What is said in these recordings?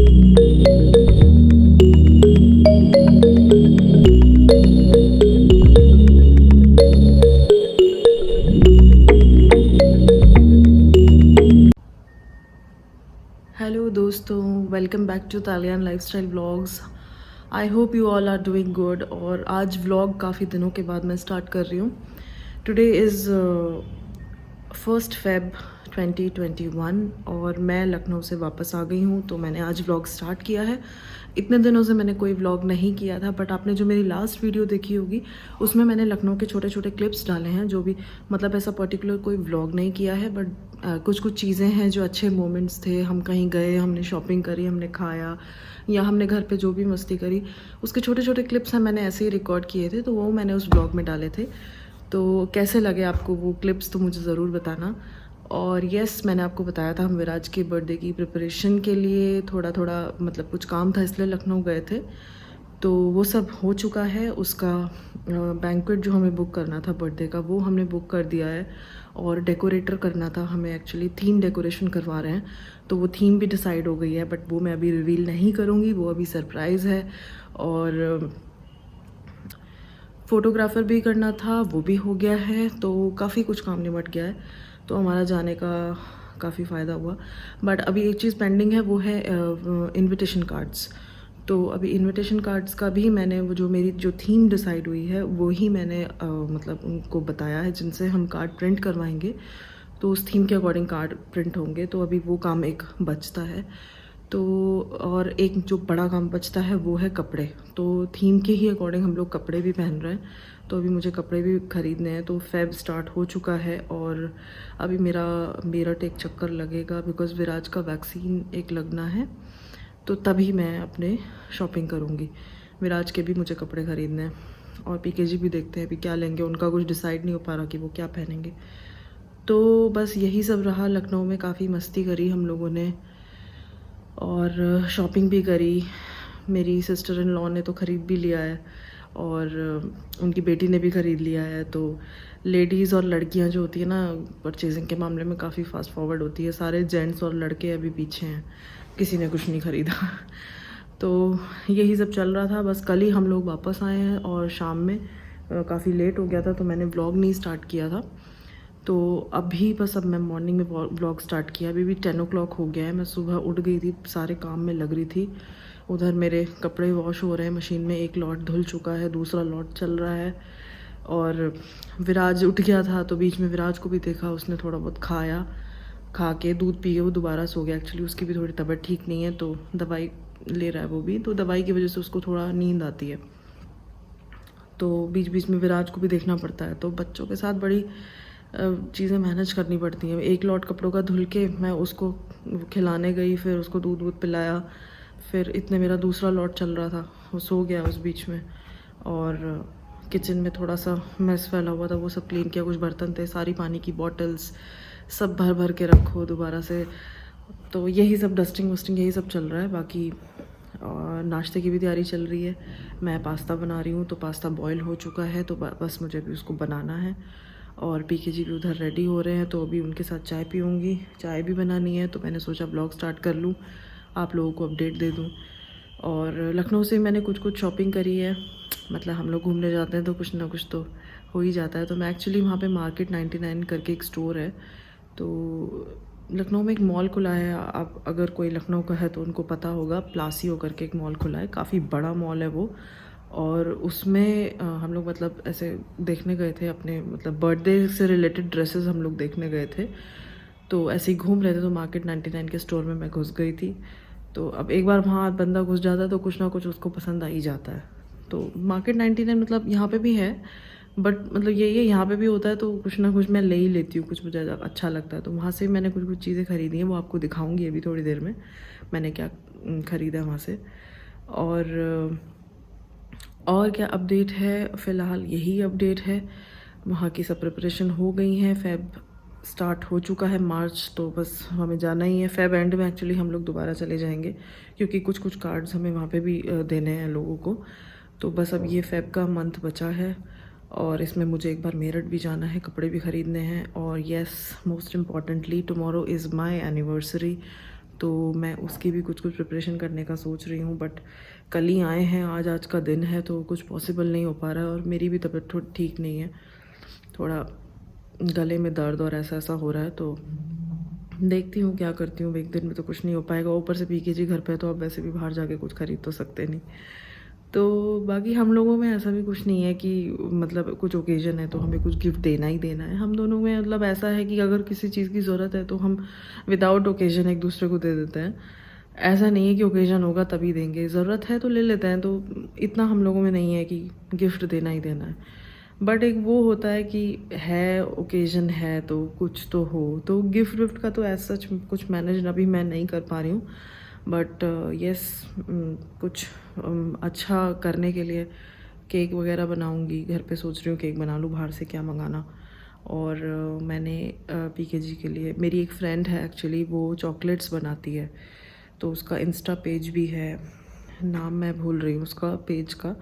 Hello दोस्तों, welcome back to तालियान lifestyle vlogs. I hope you all are doing good. और आज vlog काफ़ी दिनों के बाद मैं स्टार्ट कर रही हूँ। टुडे इज़ 1 Feb 2021 और मैं लखनऊ से वापस आ गई हूँ, तो मैंने आज व्लॉग स्टार्ट किया है। इतने दिनों से मैंने कोई व्लॉग नहीं किया था, बट आपने जो मेरी लास्ट वीडियो देखी होगी उसमें मैंने लखनऊ के छोटे छोटे क्लिप्स डाले हैं, जो भी मतलब ऐसा पर्टिकुलर कोई व्लॉग नहीं किया है, बट कुछ कुछ चीज़ें हैं जो अच्छे मोमेंट्स थे। हम कहीं गए, हमने शॉपिंग करी, हमने खाया, या हमने घर पे जो भी मस्ती करी, उसके छोटे छोटे क्लिप्स हैं मैंने ऐसे ही रिकॉर्ड किए थे, तो वो मैंने उस व्लॉग में डाले थे। तो कैसे लगे आपको वो क्लिप्स, तो मुझे ज़रूर बताना। और यस, मैंने आपको बताया था हम विराज के बर्थडे की प्रिपरेशन के लिए थोड़ा थोड़ा मतलब कुछ काम था, इसलिए लखनऊ गए थे। तो वो सब हो चुका है। उसका बैंक्वेट जो हमें बुक करना था बर्थडे का, वो हमने बुक कर दिया है। और डेकोरेटर करना था हमें, एक्चुअली थीम डेकोरेशन करवा रहे हैं, तो वो थीम भी डिसाइड हो गई है, बट वो मैं अभी रिवील नहीं करूँगी, वो अभी सरप्राइज़ है। और फ़ोटोग्राफ़र भी करना था, वो भी हो गया है, तो काफ़ी कुछ काम निपट गया है, तो हमारा जाने का काफ़ी फ़ायदा हुआ। बट अभी एक चीज़ पेंडिंग है, वो है इनविटेशन कार्ड्स। तो अभी इनविटेशन कार्ड्स का भी मैंने वो जो मेरी जो थीम डिसाइड हुई है वो ही मैंने मतलब उनको बताया है, जिनसे हम कार्ड प्रिंट करवाएंगे, तो उस थीम के अकॉर्डिंग कार्ड प्रिंट होंगे। तो अभी वो काम एक बचता है। तो और एक जो बड़ा काम बचता है वो है कपड़े। तो थीम के ही अकॉर्डिंग हम लोग कपड़े भी पहन रहे हैं, तो अभी मुझे कपड़े भी ख़रीदने हैं। तो फेब स्टार्ट हो चुका है और अभी मेरा मेरठ एक चक्कर लगेगा, बिकॉज़ विराज का वैक्सीन एक लगना है, तो तभी मैं अपने शॉपिंग करूँगी। विराज के भी मुझे कपड़े ख़रीदने हैं, और पीकेजी भी देखते हैं अभी क्या लेंगे, उनका कुछ डिसाइड नहीं हो पा रहा कि वो क्या पहनेंगे। तो बस यही सब रहा। लखनऊ में काफ़ी मस्ती करी हम लोगों ने, और शॉपिंग भी करी। मेरी सिस्टर इन लॉ ने तो ख़रीद भी लिया है, और उनकी बेटी ने भी ख़रीद लिया है। तो लेडीज़ और लड़कियां जो होती है ना, परचेजिंग के मामले में काफ़ी फास्ट फॉरवर्ड होती है। सारे जेंट्स और लड़के अभी पीछे हैं, किसी ने कुछ नहीं ख़रीदा। तो यही सब चल रहा था। बस कल ही हम लोग वापस आए हैं, और शाम में काफ़ी लेट हो गया था, तो मैंने व्लॉग नहीं स्टार्ट किया था। तो अभी बस अब मैं मॉर्निंग में व्लॉग स्टार्ट किया। अभी भी 10 o'clock हो गया है। मैं सुबह उठ गई थी, सारे काम में लग रही थी। उधर मेरे कपड़े वॉश हो रहे हैं मशीन में, एक लॉट धुल चुका है, दूसरा लॉट चल रहा है। और विराज उठ गया था, तो बीच में विराज को भी देखा, उसने थोड़ा बहुत खाया, खा के दूध पी के वो दोबारा सो गया। एक्चुअली उसकी भी थोड़ी तबीयत ठीक नहीं है, तो दवाई ले रहा है वो भी, तो दवाई की वजह से उसको थोड़ा नींद आती है। तो बीच बीच में विराज को भी देखना पड़ता है। तो बच्चों के साथ बड़ी चीज़ें मैनेज करनी पड़ती हैं। एक लॉट कपड़ों का धुल के मैं उसको खिलाने गई, फिर उसको दूध वूध पिलाया, फिर इतने मेरा दूसरा लॉट चल रहा था, वो सो गया उस बीच में। और किचन में थोड़ा सा मैस फैला हुआ था, वो सब क्लीन किया। कुछ बर्तन थे, सारी पानी की बॉटल्स सब भर भर के रखो दोबारा से। तो यही सब डस्टिंग वस्टिंग यही सब चल रहा है। बाकी और नाश्ते की भी तैयारी चल रही है। मैं पास्ता बना रही हूँ, तो पास्ता बॉईल हो चुका है, तो बस मुझे अभी उसको बनाना है। और पीकेजी भी उधर रेडी हो रहे हैं, तो अभी उनके साथ चाय पीऊँगी। चाय भी बनानी है, तो मैंने सोचा ब्लॉग स्टार्ट कर लूँ, आप लोगों को अपडेट दे दूँ। और लखनऊ से मैंने कुछ कुछ शॉपिंग करी है। मतलब हम लोग घूमने जाते हैं तो कुछ ना कुछ तो हो ही जाता है। तो मैं एक्चुअली वहाँ पे मार्केट 99 करके एक स्टोर है, तो लखनऊ में एक मॉल खुला है। आप अगर कोई लखनऊ का है तो उनको पता होगा, प्लासियो करके एक मॉल खुला है, काफ़ी बड़ा मॉल है वो। और उसमें हम लोग मतलब ऐसे देखने गए थे, अपने मतलब बर्थडे से रिलेटेड ड्रेसेस हम लोग देखने गए थे। तो ऐसे ही घूम रहे थे, तो मार्केट 99 के स्टोर में मैं घुस गई थी। तो अब एक बार वहाँ बंदा घुस जाता है तो कुछ ना कुछ उसको पसंद आ ही जाता है। तो मार्केट 99 मतलब यहाँ पे भी है, बट मतलब यही है, यहाँ पे भी होता है, तो कुछ ना कुछ मैं ले ही लेती हूँ, कुछ मुझे अच्छा लगता है। तो वहाँ से मैंने कुछ कुछ चीज़ें खरीदी हैं, वो आपको दिखाऊंगी अभी थोड़ी देर में मैंने क्या ख़रीदा वहाँ से। और क्या अपडेट है, फ़िलहाल यही अपडेट है। वहाँ की सब प्रिपरेशन हो गई हैं। फ़ेब स्टार्ट हो चुका है, मार्च तो बस हमें जाना ही है। फ़ेब एंड में एक्चुअली हम लोग दोबारा चले जाएंगे, क्योंकि कुछ कुछ कार्ड्स हमें वहाँ पे भी देने हैं लोगों को। तो बस अब ये फ़ेब का मंथ बचा है, और इसमें मुझे एक बार मेरठ भी जाना है, कपड़े भी ख़रीदने हैं। और yes, most importantly tomorrow is my anniversary. तो मैं उसकी भी कुछ प्रिपरेशन करने का सोच रही हूँ, बट कल ही आए हैं, आज का दिन है तो कुछ पॉसिबल नहीं हो पा रहा है। और मेरी भी तबीयत थोड़ी ठीक नहीं है, थोड़ा गले में दर्द और ऐसा ऐसा हो रहा है, तो देखती हूँ क्या करती हूँ। एक दिन में तो कुछ नहीं हो पाएगा, ऊपर से पीकेजी घर पे है तो अब वैसे भी बाहर जाके कुछ खरीद तो सकते नहीं। तो बाकी हम लोगों में ऐसा भी कुछ नहीं है कि मतलब कुछ ओकेजन है तो हमें कुछ गिफ्ट देना ही देना है। हम दोनों में मतलब ऐसा है कि अगर किसी चीज़ की ज़रूरत है तो हम विदाउट ओकेजन एक दूसरे को दे देते हैं। ऐसा नहीं है कि ओकेजन होगा तभी देंगे, ज़रूरत है तो ले लेते हैं। तो इतना हम लोगों में नहीं है कि गिफ्ट देना ही देना है। बट एक वो होता है कि है ओकेजन है तो कुछ तो हो, तो गिफ्ट विफ्ट का तो ऐसा सच कुछ मैनेज अभी मैं नहीं कर पा रही हूँ। बट यस, कुछ अच्छा करने के लिए केक वगैरह बनाऊंगी। घर पे सोच रही हूँ केक बना लूँ, बाहर से क्या मंगाना। और मैंने पीकेजी के लिए, मेरी एक फ्रेंड है एक्चुअली, वो चॉकलेट्स बनाती है, तो उसका इंस्टा पेज भी है, नाम मैं भूल रही हूँ उसका पेज का।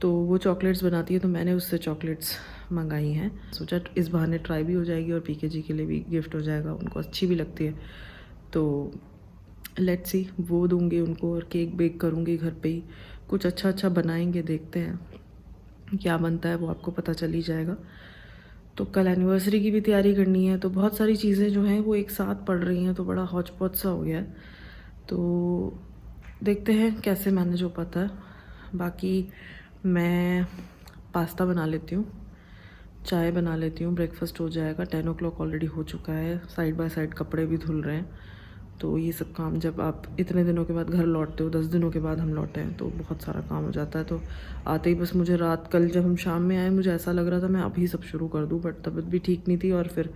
तो वो चॉकलेट्स बनाती है, तो मैंने उससे चॉकलेट्स मंगाई हैं। सोचा इस बहाने ट्राई भी हो जाएगी और पीकेजी के लिए भी गिफ्ट हो जाएगा, उनको अच्छी भी लगती है। तो लेट्स सी, वो दूंगी उनको और केक बेक करूँगी घर पे ही। कुछ अच्छा अच्छा बनाएंगे, देखते हैं क्या बनता है, वो आपको पता चल ही जाएगा। तो कल एनिवर्सरी की भी तैयारी करनी है, तो बहुत सारी चीज़ें जो हैं वो एक साथ पड़ रही हैं, तो बड़ा हौच पौच सा हो गया है। तो देखते हैं कैसे मैनेज हो पाता है। बाकी मैं पास्ता बना लेती हूँ, चाय बना लेती हूँ, ब्रेकफास्ट हो जाएगा। 10 o'clock ऑलरेडी हो चुका है, साइड बाय साइड कपड़े भी धुल रहे हैं। तो ये सब काम जब आप इतने दिनों के बाद घर लौटते हो, 10 दिनों के बाद हम लौटे हैं, तो बहुत सारा काम हो जाता है। तो आते ही बस मुझे रात, कल जब हम शाम में आए, मुझे ऐसा लग रहा था मैं अभी सब शुरू कर दूँ, बट तबीयत भी ठीक नहीं थी और फिर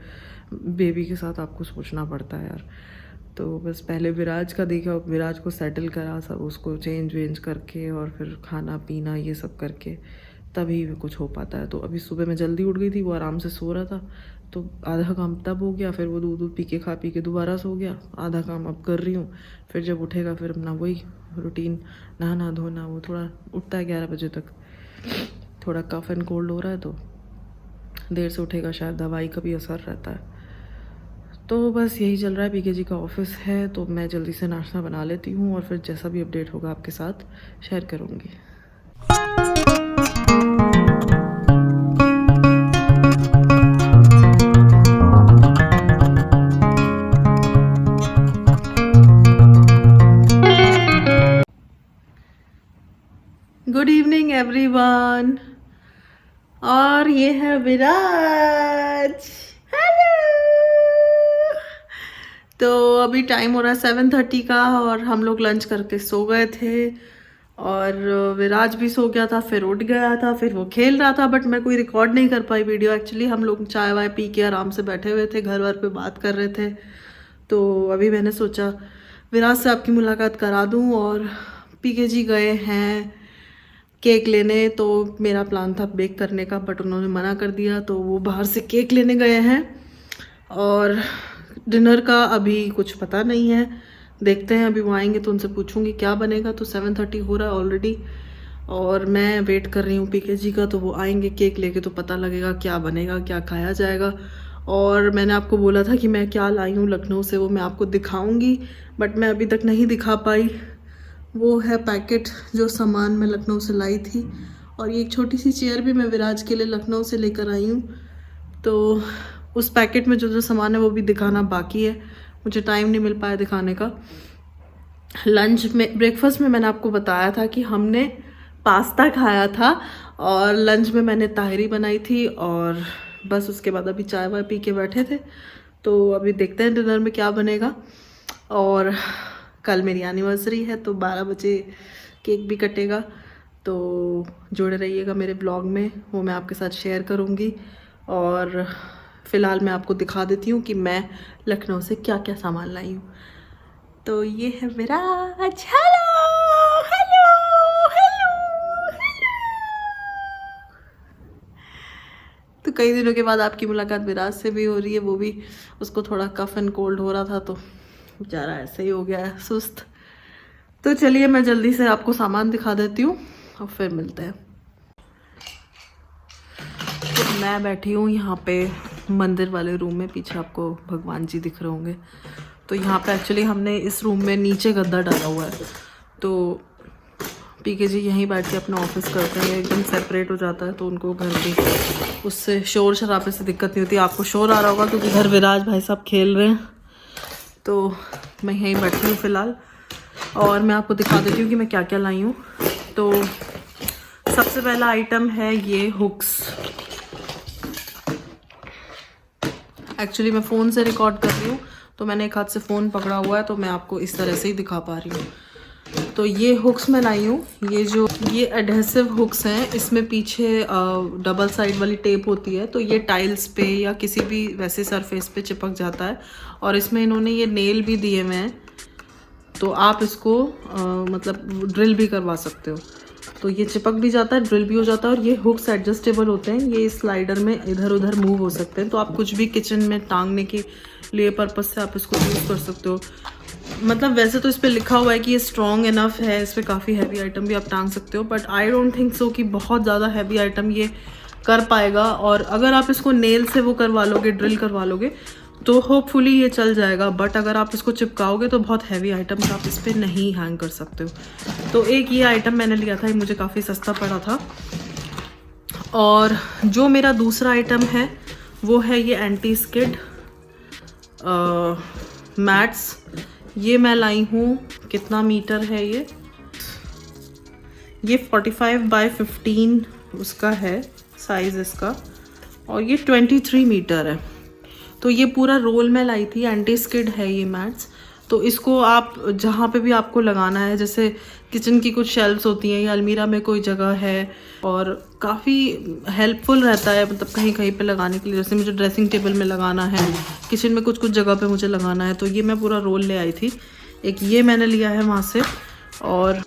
बेबी के साथ आपको सोचना पड़ता है यार। तो बस पहले विराज का देखा, विराज को सेटल करा, सब उसको चेंज वेंज करके और फिर खाना पीना ये सब करके तभी कुछ हो पाता है। तो अभी सुबह मैं जल्दी उठ गई थी, वो आराम से सो रहा था, तो आधा काम तब हो गया। फिर वो दूध दूध पी के खा पी के दोबारा सो गया, आधा काम अब कर रही हूँ। फिर जब उठेगा फिर अपना वही रूटीन, नहाना धोना। वो थोड़ा उठता है 11 बजे तक, थोड़ा कफ एंड कोल्ड हो रहा है तो देर से उठेगा, शायद दवाई का भी असर रहता है। तो बस यही चल रहा है। पीकेजी का ऑफिस है, तो मैं जल्दी से नाश्ता बना लेती हूँ और फिर जैसा भी अपडेट होगा आपके साथ शेयर करूँगी। गुड इवनिंग एवरीवन, और ये है विराज। हेलो। तो अभी टाइम हो रहा है 7:30 का और हम लोग लंच करके सो गए थे और विराज भी सो गया था, फिर उठ गया था, फिर वो खेल रहा था। बट मैं कोई रिकॉर्ड नहीं कर पाई वीडियो। एक्चुअली हम लोग चाय वाय पी के आराम से बैठे हुए थे, घर वर पे बात कर रहे थे। तो अभी मैंने सोचा विराज से आपकी मुलाकात करा दूं। और पीकेजी गए हैं केक लेने, तो मेरा प्लान था बेक करने का, बट उन्होंने मना कर दिया, तो वो बाहर से केक लेने गए हैं। और डिनर का अभी कुछ पता नहीं है, देखते हैं। अभी वो आएंगे तो उनसे पूछूंगी क्या बनेगा। तो 7:30 हो रहा है ऑलरेडी और मैं वेट कर रही हूँ पीकेजी का। तो वो आएंगे केक लेके तो पता लगेगा क्या बनेगा, क्या खाया जाएगा। और मैंने आपको बोला था कि मैं क्या लाई हूँ लखनऊ से, वो मैं आपको दिखाऊंगी, बट मैं अभी तक नहीं दिखा पाई। वो है पैकेट जो सामान मैं लखनऊ से लाई थी, और ये एक छोटी सी चेयर भी मैं विराज के लिए लखनऊ से लेकर आई हूँ। तो उस पैकेट में जो जो सामान है वो भी दिखाना बाकी है, मुझे टाइम नहीं मिल पाया दिखाने का। लंच में, ब्रेकफास्ट में मैंने आपको बताया था कि हमने पास्ता खाया था, और लंच में मैंने ताहरी बनाई थी, और बस उसके बाद अभी चाय वाय पी के बैठे थे। तो अभी देखते हैं डिनर में क्या बनेगा। और कल मेरी एनिवर्सरी है, तो 12 बजे केक भी कटेगा। तो जुड़े रहिएगा मेरे ब्लॉग में, वो मैं आपके साथ शेयर करूँगी। और फ़िलहाल मैं आपको दिखा देती हूँ कि मैं लखनऊ से क्या क्या सामान लाई हूँ। तो ये है Viraj. Hello hello hello hello. तो कई दिनों के बाद आपकी मुलाकात विराज से भी हो रही है, वो भी, उसको थोड़ा कफ एंड कोल्ड हो रहा था, तो बेचारा ऐसे ही हो गया है सुस्त। तो चलिए मैं जल्दी से आपको सामान दिखा देती हूँ और फिर मिलते हैं। तो मैं बैठी हूँ यहाँ पे मंदिर वाले रूम में, पीछे आपको भगवान जी दिख रहे होंगे। तो यहाँ पे एक्चुअली हमने इस रूम में नीचे गद्दा डाला हुआ है, तो पीके जी यहीं बैठ के अपना ऑफिस करते हैं, एकदम सेपरेट हो जाता है, तो उनको घर की उससे शोर शराबे से दिक्कत नहीं होती। आपको शोर आ रहा होगा क्योंकि घर विराज भाई साहब खेल रहे हैं, तो मैं यहीं बैठी हूँ फ़िलहाल। और मैं आपको दिखा देती हूँ कि मैं क्या क्या लाई हूँ। तो सबसे पहला आइटम है ये हुक्स। एक्चुअली मैं फ़ोन से रिकॉर्ड कर रही हूँ, तो मैंने एक हाथ से फ़ोन पकड़ा हुआ है, तो मैं आपको इस तरह से ही दिखा पा रही हूँ। तो ये हुक्स मैं लाई हूँ। ये एडहेसिव हुक्स हैं, इसमें पीछे डबल साइड वाली टेप होती है, तो ये टाइल्स पे या किसी भी वैसे सरफेस पे चिपक जाता है। और इसमें इन्होंने ये नेल भी दिए हुए हैं, तो आप इसको मतलब ड्रिल भी करवा सकते हो। तो ये चिपक भी जाता है, ड्रिल भी हो जाता है। और ये हुक्स एडजस्टेबल होते हैं, ये स्लाइडर में इधर उधर मूव हो सकते हैं, तो आप कुछ भी किचन में टांगने के लिए पर्पस से आप इसको यूज़ कर सकते हो। मतलब वैसे तो इस पर लिखा हुआ है कि ये स्ट्रॉन्ग इनफ है, इस पर काफ़ी हैवी आइटम भी आप टांग सकते हो, but I don't think so कि बहुत ज़्यादा हैवी आइटम ये कर पाएगा। और अगर आप इसको नेल से वो करवा लोगे, ड्रिल करवा लोगे, तो होपफुली ये चल जाएगा। बट अगर आप इसको चिपकाओगे तो बहुत हैवी आइटम आप इस पर नहीं हैंग कर सकते हो। तो एक ये आइटम मैंने लिया था, ये मुझे काफ़ी सस्ता पड़ा था। और जो मेरा दूसरा आइटम है वो है ये एंटी स्किड मैट्स। ये मैं लाई हूँ, कितना मीटर है ये 45 बाय 15 उसका है साइज़ इसका, और ये 23 मीटर है। तो ये पूरा रोल में लाई थी, एंटी स्किड है ये मैट्स। तो इसको आप जहाँ पे भी आपको लगाना है, जैसे किचन की कुछ शेल्फ्स होती हैं या अलमीरा में कोई जगह है, और काफ़ी हेल्पफुल रहता है, मतलब कहीं कहीं पे लगाने के लिए। जैसे मुझे ड्रेसिंग टेबल में लगाना है, किचन में कुछ कुछ जगह पे मुझे लगाना है, तो ये मैं पूरा रोल ले आई थी। एक ये मैंने लिया है वहाँ से, और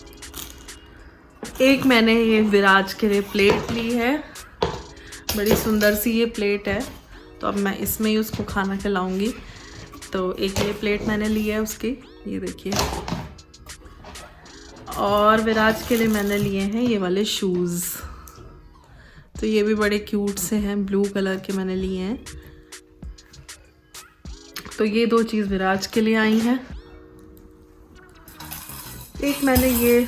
एक मैंने ये विराज के लिए प्लेट ली है, बड़ी सुंदर सी ये प्लेट है, तो अब मैं इसमें ही उसको खाना खिलाऊंगी। तो एक ये प्लेट मैंने ली है उसकी, ये देखिए। और विराज के लिए मैंने लिए हैं ये वाले शूज़, तो ये भी बड़े क्यूट से हैं, ब्लू कलर के मैंने लिए हैं। तो ये दो चीज़ विराज के लिए आई हैं। एक मैंने ये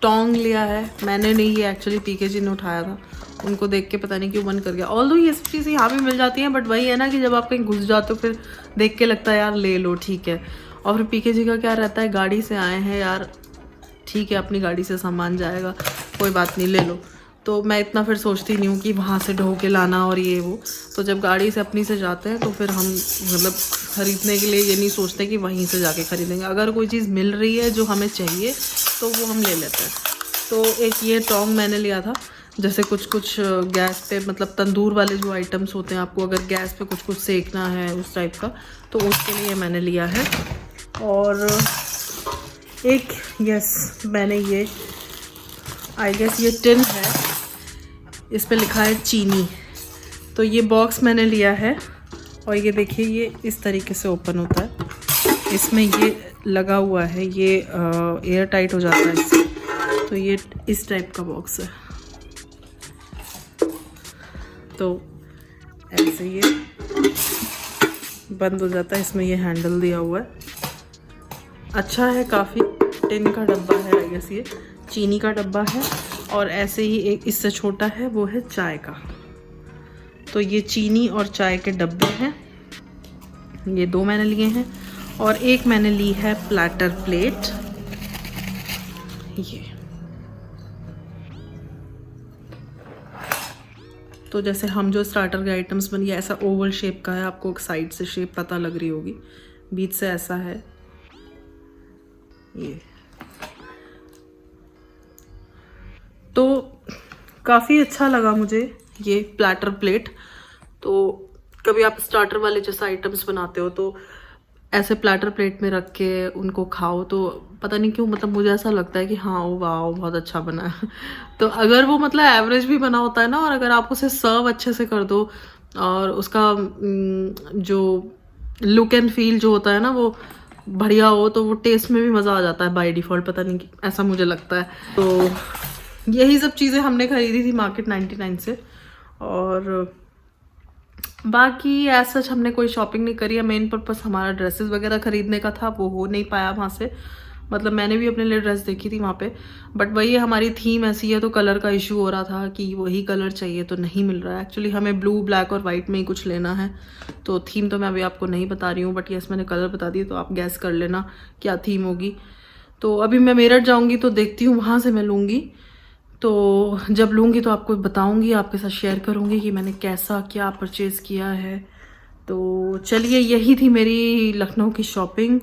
टोंग लिया है, मैंने नहीं, ये एक्चुअली पीके जी ने उठाया था, उनको देख के पता नहीं क्यों मन कर गया। ऑल्दो ये सब चीज़ें यहाँ भी मिल जाती हैं, बट वही है ना कि जब आप कहीं घुस जाते हो फिर देख के लगता है यार ले लो, ठीक है। और फिर पीके जी का क्या रहता है, गाड़ी से आए हैं यार, ठीक है अपनी गाड़ी से सामान जाएगा, कोई बात नहीं ले लो। तो मैं इतना फिर सोचती नहीं हूँ कि वहाँ से ढो के लाना और ये वो। तो जब गाड़ी से अपनी से जाते हैं तो फिर हम मतलब ख़रीदने के लिए ये नहीं सोचते कि वहीं से जाके ख़रीदेंगे। अगर कोई चीज़ मिल रही है जो हमें चाहिए तो वो हम ले लेते हैं। तो एक ये टोंग मैंने लिया था, जैसे कुछ कुछ गैस पे, मतलब तंदूर वाले जो आइटम्स होते हैं, आपको अगर गैस पे कुछ कुछ सेकना है उस टाइप का, तो उसके लिए मैंने लिया है। और एक मैंने ये आई गेस ये टिन है, इस पे लिखा है चीनी। तो ये बॉक्स मैंने लिया है, और ये देखिए ये इस तरीके से ओपन होता है, इसमें ये लगा हुआ है, ये एयर टाइट हो जाता है इससे। तो ये इस टाइप का बॉक्स है, तो ऐसे ये बंद हो जाता है, इसमें ये हैंडल दिया हुआ है, अच्छा है काफ़ी। टिन का डब्बा है आई गेस, ये चीनी का डब्बा है। और ऐसे ही एक इससे छोटा है, वो है चाय का। तो ये चीनी और चाय के डब्बे हैं, ये दो मैंने लिए हैं। और एक मैंने ली है प्लेटर प्लेट, ये। तो जैसे हम जो स्टार्टर के आइटम्स बन गया, ऐसा ओवल शेप का है, आपको एक साइड से शेप पता लग रही होगी, बीच से ऐसा है ये। तो काफ़ी अच्छा लगा मुझे ये प्लेटर प्लेट। तो कभी आप स्टार्टर वाले जैसे आइटम्स बनाते हो तो ऐसे प्लेटर प्लेट में रख के उनको खाओ, तो पता नहीं क्यों मतलब मुझे ऐसा लगता है कि हाँ ओ वाह बहुत अच्छा बना है। तो अगर वो मतलब एवरेज भी बना होता है ना, और अगर आप उसे सर्व अच्छे से कर दो और उसका जो लुक एंड फील जो होता है ना वो बढ़िया हो, तो वो टेस्ट में भी मज़ा आ जाता है बाय डिफ़ॉल्ट, पता नहीं ऐसा मुझे लगता है। तो यही सब चीज़ें हमने खरीदी थी मार्केट 99 से। और बाकी एज सच हमने कोई शॉपिंग नहीं करी है। मेन पर्पस हमारा ड्रेसेस वगैरह खरीदने का था, वो हो नहीं पाया वहाँ से। मतलब मैंने भी अपने लिए ड्रेस देखी थी वहाँ पे, बट वही है, हमारी थीम ऐसी है तो कलर का इशू हो रहा था कि वही कलर चाहिए तो नहीं मिल रहा है। एक्चुअली हमें ब्लू, ब्लैक और वाइट में ही कुछ लेना है, तो थीम तो मैं अभी आपको नहीं बता रही हूँ, बट यस मैंने कलर बता दिए, तो आप गैस कर लेना क्या थीम होगी। तो अभी मैं मेरठ जाऊँगी तो देखती हूँ, वहाँ से मैं लूँगी। तो जब लूँगी तो आपको बताऊँगी, आपके साथ शेयर करूँगी कि मैंने कैसा क्या परचेज़ किया है। तो चलिए, यही थी मेरी लखनऊ की शॉपिंग।